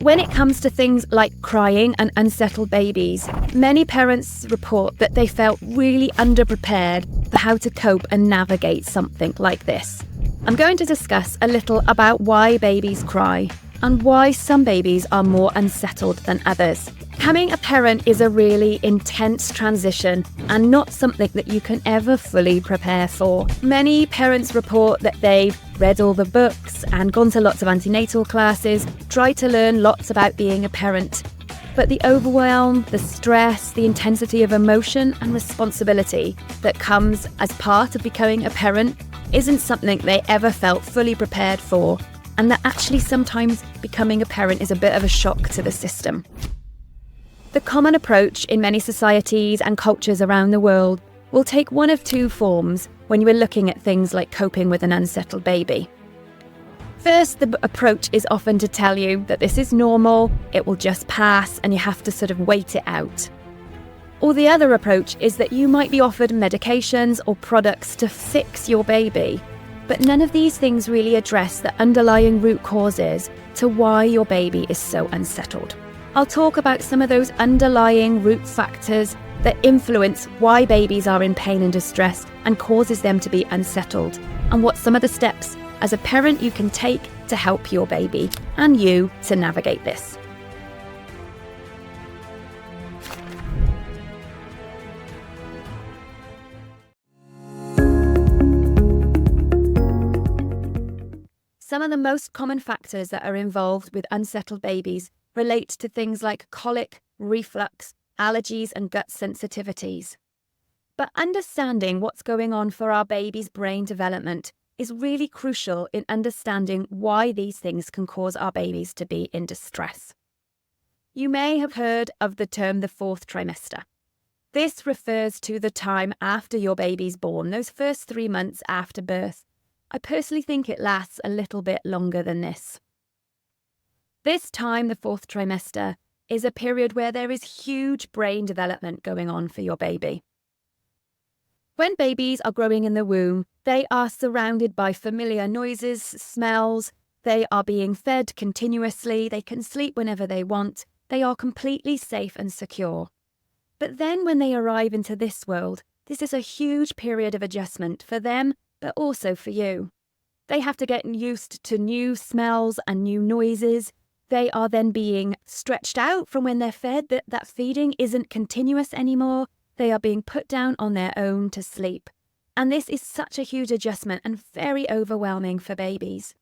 When it comes to things like crying and unsettled babies, many parents report that they felt really underprepared for how to cope and navigate something like this. I'm going to discuss a little about why babies cry and why some babies are more unsettled than others. Becoming a parent is a really intense transition and not something that you can ever fully prepare for. Many parents report that they've read all the books and gone to lots of antenatal classes, tried to learn lots about being a parent. But the overwhelm, the stress, the intensity of emotion and responsibility that comes as part of becoming a parent isn't something they ever felt fully prepared for, and that actually sometimes becoming a parent is a bit of a shock to the system. The common approach in many societies and cultures around the world will take one of two forms when you are looking at things like coping with an unsettled baby. First, the approach is often to tell you that this is normal, it will just pass, and you have to sort of wait it out. Or the other approach is that you might be offered medications or products to fix your baby, but none of these things really address the underlying root causes to why your baby is so unsettled. I'll talk about some of those underlying root factors that influence why babies are in pain and distress and causes them to be unsettled, and what some of the steps as a parent you can take to help your baby and you to navigate this. Some of the most common factors that are involved with unsettled babies relate to things like colic, reflux, allergies, and gut sensitivities. But understanding what's going on for our baby's brain development is really crucial in understanding why these things can cause our babies to be in distress. You may have heard of the term the fourth trimester. This refers to the time after your baby's born, those first 3 months after birth. I personally think it lasts a little bit longer than this. This time, the fourth trimester, is a period where there is huge brain development going on for your baby. When babies are growing in the womb, they are surrounded by familiar noises, smells, they are being fed continuously, they can sleep whenever they want, they are completely safe and secure. But then when they arrive into this world, this is a huge period of adjustment for them, but also for you. They have to get used to new smells and new noises. They are then being stretched out from when they're fed, that feeding isn't continuous anymore. They are being put down on their own to sleep. And this is such a huge adjustment and very overwhelming for babies.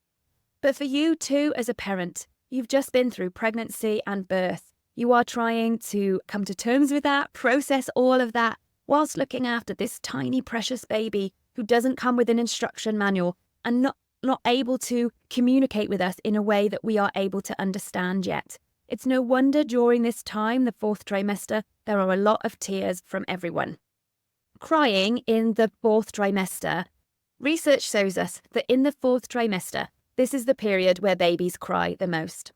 But for you too, as a parent, you've just been through pregnancy and birth. You are trying to come to terms with that, process all of that, whilst looking after this tiny, precious baby who doesn't come with an instruction manual and not able to communicate with us in a way that we are able to understand yet. It's no wonder during this time, the fourth trimester, there are a lot of tears from everyone. Crying in the fourth trimester. Research shows us that in the fourth trimester, this is the period where babies cry the most.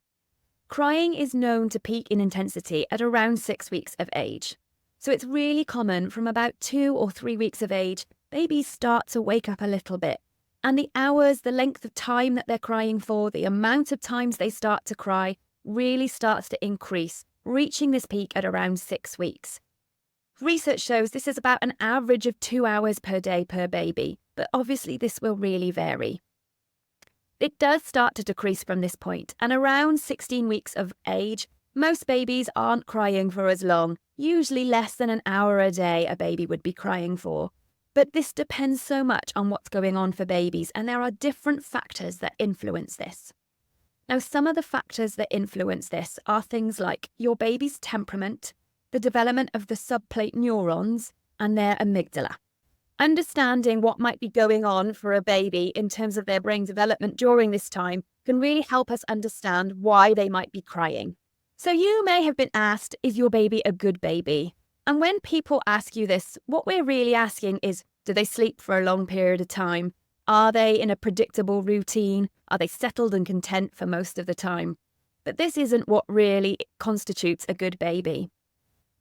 Crying is known to peak in intensity at around 6 weeks of age. So it's really common from about 2 or 3 weeks of age, babies start to wake up a little bit. And the hours, the length of time that they're crying for, the amount of times they start to cry really starts to increase, reaching this peak at around 6 weeks. Research shows this is about an average of 2 hours per day per baby, but obviously this will really vary. It does start to decrease from this point, and around 16 weeks of age, most babies aren't crying for as long, usually less than an hour a day a baby would be crying for. But this depends so much on what's going on for babies, and there are different factors that influence this. Now, some of the factors that influence this are things like your baby's temperament, the development of the subplate neurons, and their amygdala. Understanding what might be going on for a baby in terms of their brain development during this time can really help us understand why they might be crying. So you may have been asked, is your baby a good baby? And when people ask you this, what we're really asking is, do they sleep for a long period of time? Are they in a predictable routine? Are they settled and content for most of the time? But this isn't what really constitutes a good baby.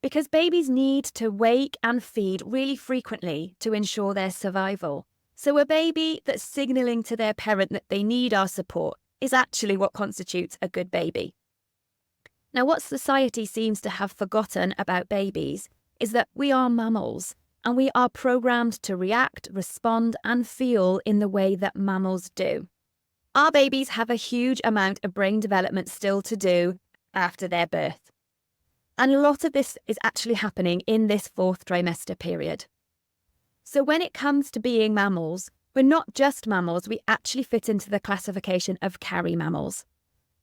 Because babies need to wake and feed really frequently to ensure their survival. So a baby that's signalling to their parent that they need our support is actually what constitutes a good baby. Now, what society seems to have forgotten about babies is that we are mammals, and we are programmed to react, respond, and feel in the way that mammals do. Our babies have a huge amount of brain development still to do after their birth. And a lot of this is actually happening in this 4th trimester period. So when it comes to being mammals, we're not just mammals, we actually fit into the classification of carry mammals.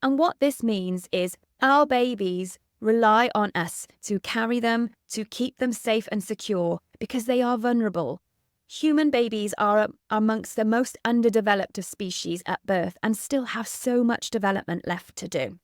And what this means is our babies rely on us to carry them, to keep them safe and secure, because they are vulnerable. Human babies are amongst the most underdeveloped of species at birth and still have so much development left to do.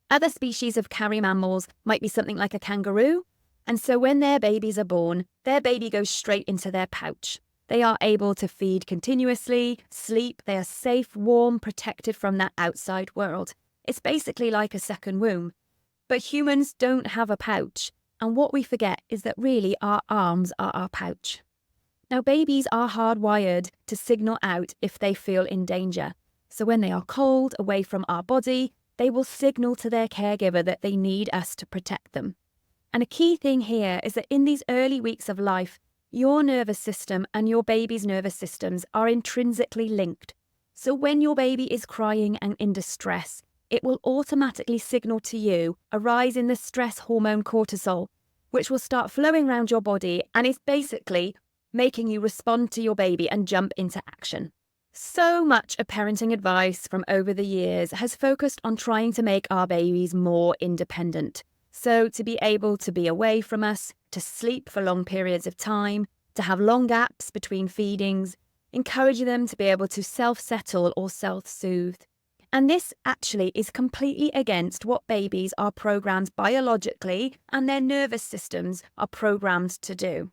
Other species of carry mammals might be something like a kangaroo, and so when their babies are born, their baby goes straight into their pouch. They are able to feed continuously, sleep, they are safe, warm, protected from that outside world. It's basically like a second womb. But humans don't have a pouch, and what we forget is that really our arms are our pouch. Now, babies are hardwired to signal out if they feel in danger. So when they are cold, away from our body, they will signal to their caregiver that they need us to protect them. And a key thing here is that in these early weeks of life, your nervous system and your baby's nervous systems are intrinsically linked. So when your baby is crying and in distress, it will automatically signal to you a rise in the stress hormone cortisol, which will start flowing around your body and is basically making you respond to your baby and jump into action. So much of parenting advice from over the years has focused on trying to make our babies more independent. So to be able to be away from us, to sleep for long periods of time, to have long gaps between feedings, encouraging them to be able to self-settle or self-soothe. And this actually is completely against what babies are programmed biologically and their nervous systems are programmed to do.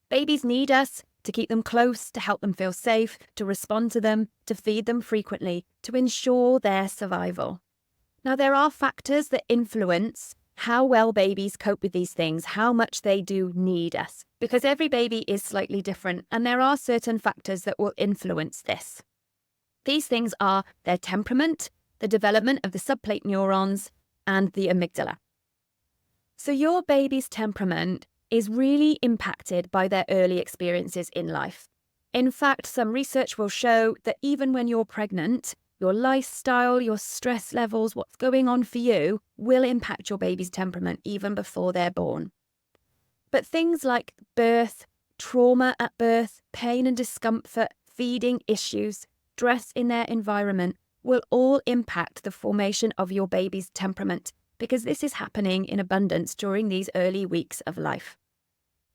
Babies need us to keep them close, to help them feel safe, to respond to them, to feed them frequently, to ensure their survival. Now, there are factors that influence how well babies cope with these things, how much they do need us, because every baby is slightly different, and there are certain factors that will influence this. These things are their temperament, the development of the subplate neurons, and the amygdala. So your baby's temperament is really impacted by their early experiences in life. In fact, some research will show that even when you're pregnant, your lifestyle, your stress levels, what's going on for you will impact your baby's temperament even before they're born. But things like birth, trauma at birth, pain and discomfort, feeding issues, stress in their environment will all impact the formation of your baby's temperament, because this is happening in abundance during these early weeks of life.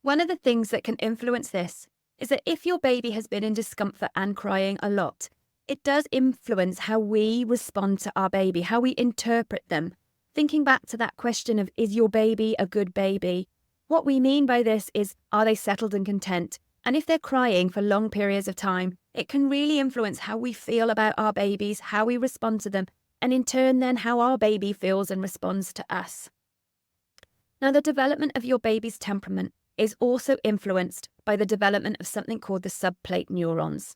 One of the things that can influence this is that if your baby has been in discomfort and crying a lot, it does influence how we respond to our baby, how we interpret them. Thinking back to that question of, is your baby a good baby? What we mean by this is, are they settled and content? And if they're crying for long periods of time, it can really influence how we feel about our babies, how we respond to them, and in turn then how our baby feels and responds to us. Now, the development of your baby's temperament is also influenced by the development of something called the subplate neurons.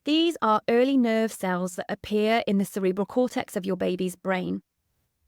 These are early nerve cells that appear in the cerebral cortex of your baby's brain.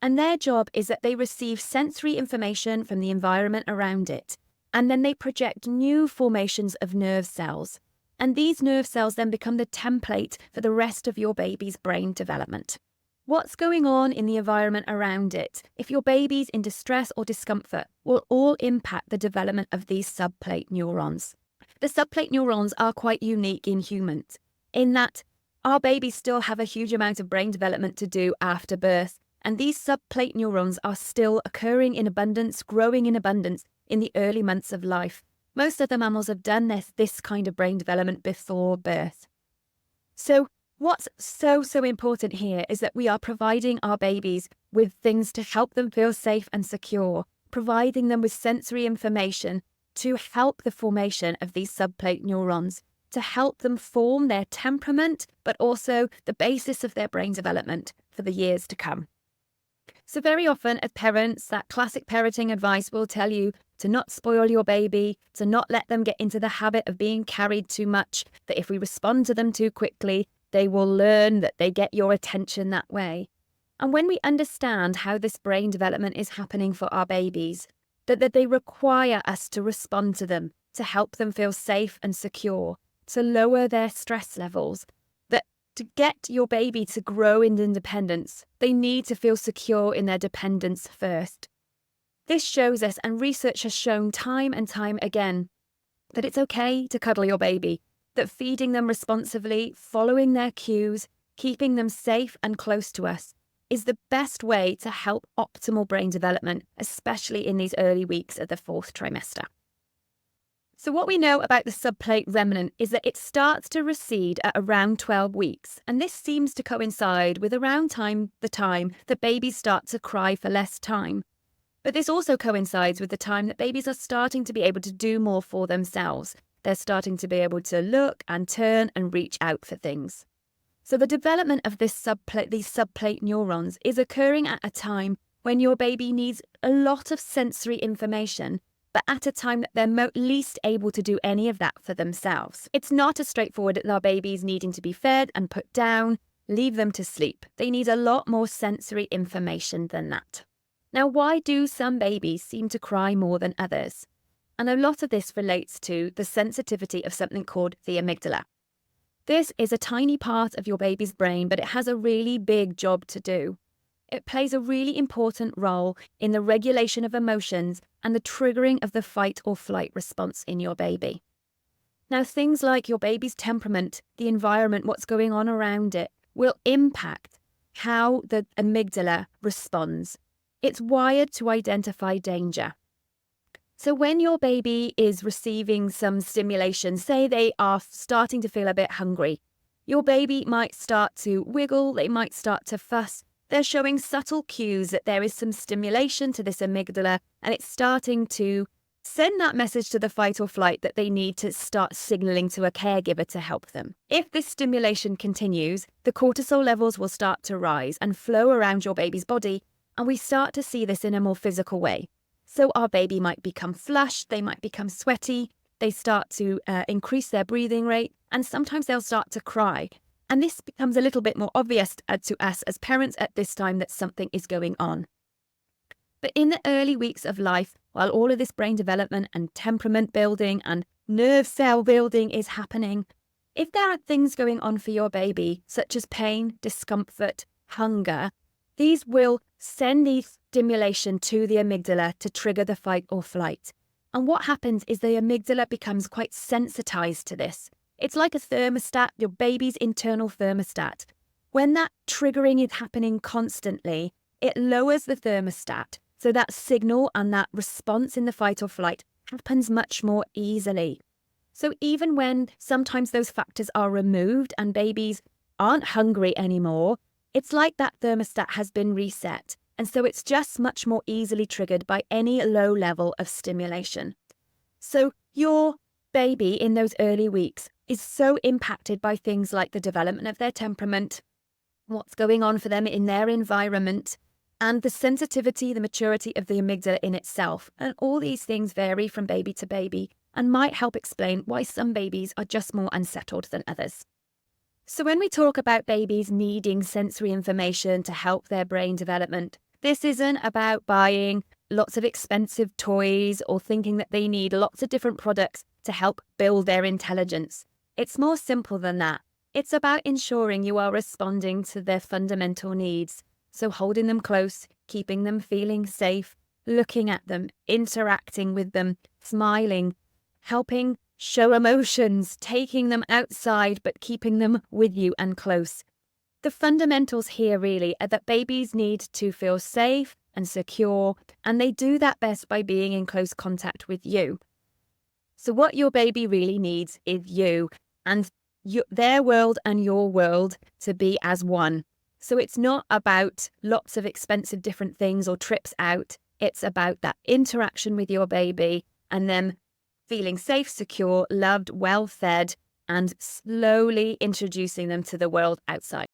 And their job is that they receive sensory information from the environment around it, and then they project new formations of nerve cells. And these nerve cells then become the template for the rest of your baby's brain development. What's going on in the environment around it, if your baby's in distress or discomfort, will all impact the development of these subplate neurons. The subplate neurons are quite unique in humans, in that our babies still have a huge amount of brain development to do after birth, and these subplate neurons are still occurring in abundance, growing in abundance in the early months of life. Most other mammals have done this kind of brain development before birth. So what's so important here is that we are providing our babies with things to help them feel safe and secure, providing them with sensory information to help the formation of these subplate neurons, to help them form their temperament, but also the basis of their brain development for the years to come. So very often as parents, that classic parenting advice will tell you to not spoil your baby, to not let them get into the habit of being carried too much, that if we respond to them too quickly, they will learn that they get your attention that way. And when we understand how this brain development is happening for our babies, that they require us to respond to them, to help them feel safe and secure, to lower their stress levels, that to get your baby to grow in independence, they need to feel secure in their dependence first. This shows us, and research has shown time and time again, that it's okay to cuddle your baby, that feeding them responsibly, following their cues, keeping them safe and close to us is the best way to help optimal brain development, especially in these early weeks of the 4th trimester. So what we know about the subplate remnant is that it starts to recede at around 12 weeks, and this seems to coincide with around the time that babies start to cry for less time. But this also coincides with the time that babies are starting to be able to do more for themselves. They're starting to be able to look and turn and reach out for things. So the development of these subplate neurons is occurring at a time when your baby needs a lot of sensory information, but at a time that they're least able to do any of that for themselves. It's not as straightforward as our babies needing to be fed and put down, leave them to sleep. They need a lot more sensory information than that. Now, why do some babies seem to cry more than others? And a lot of this relates to the sensitivity of something called the amygdala. This is a tiny part of your baby's brain, but it has a really big job to do. It plays a really important role in the regulation of emotions and the triggering of the fight or flight response in your baby. Now, things like your baby's temperament, the environment, what's going on around it, will impact how the amygdala responds. It's wired to identify danger. So when your baby is receiving some stimulation, say they are starting to feel a bit hungry, your baby might start to wiggle, they might start to fuss. They're showing subtle cues that there is some stimulation to this amygdala, and it's starting to send that message to the fight or flight that they need to start signaling to a caregiver to help them. If this stimulation continues, the cortisol levels will start to rise and flow around your baby's body, and we start to see this in a more physical way. So our baby might become flushed, they might become sweaty, they start to increase their breathing rate, and sometimes they'll start to cry. And this becomes a little bit more obvious to us as parents at this time that something is going on. But in the early weeks of life, while all of this brain development and temperament building and nerve cell building is happening, if there are things going on for your baby, such as pain, discomfort, hunger, these will send the stimulation to the amygdala to trigger the fight or flight. And what happens is the amygdala becomes quite sensitized to this. It's like a thermostat, your baby's internal thermostat. When that triggering is happening constantly, it lowers the thermostat, so that signal and that response in the fight or flight happens much more easily. So even when sometimes those factors are removed and babies aren't hungry anymore, it's like that thermostat has been reset, and so it's just much more easily triggered by any low level of stimulation. So your baby in those early weeks is so impacted by things like the development of their temperament, what's going on for them in their environment, and the sensitivity, the maturity of the amygdala in itself. And all these things vary from baby to baby and might help explain why some babies are just more unsettled than others. So when we talk about babies needing sensory information to help their brain development, this isn't about buying lots of expensive toys or thinking that they need lots of different products to help build their intelligence. It's more simple than that. It's about ensuring you are responding to their fundamental needs. So holding them close, keeping them feeling safe, looking at them, interacting with them, smiling, helping show emotions, taking them outside, but keeping them with you and close. The fundamentals here really are that babies need to feel safe and secure, and they do that best by being in close contact with you. So what your baby really needs is you and their world and your world to be as one. So it's not about lots of expensive different things or trips out. It's about that interaction with your baby and them feeling safe, secure, loved, well fed, and slowly introducing them to the world outside.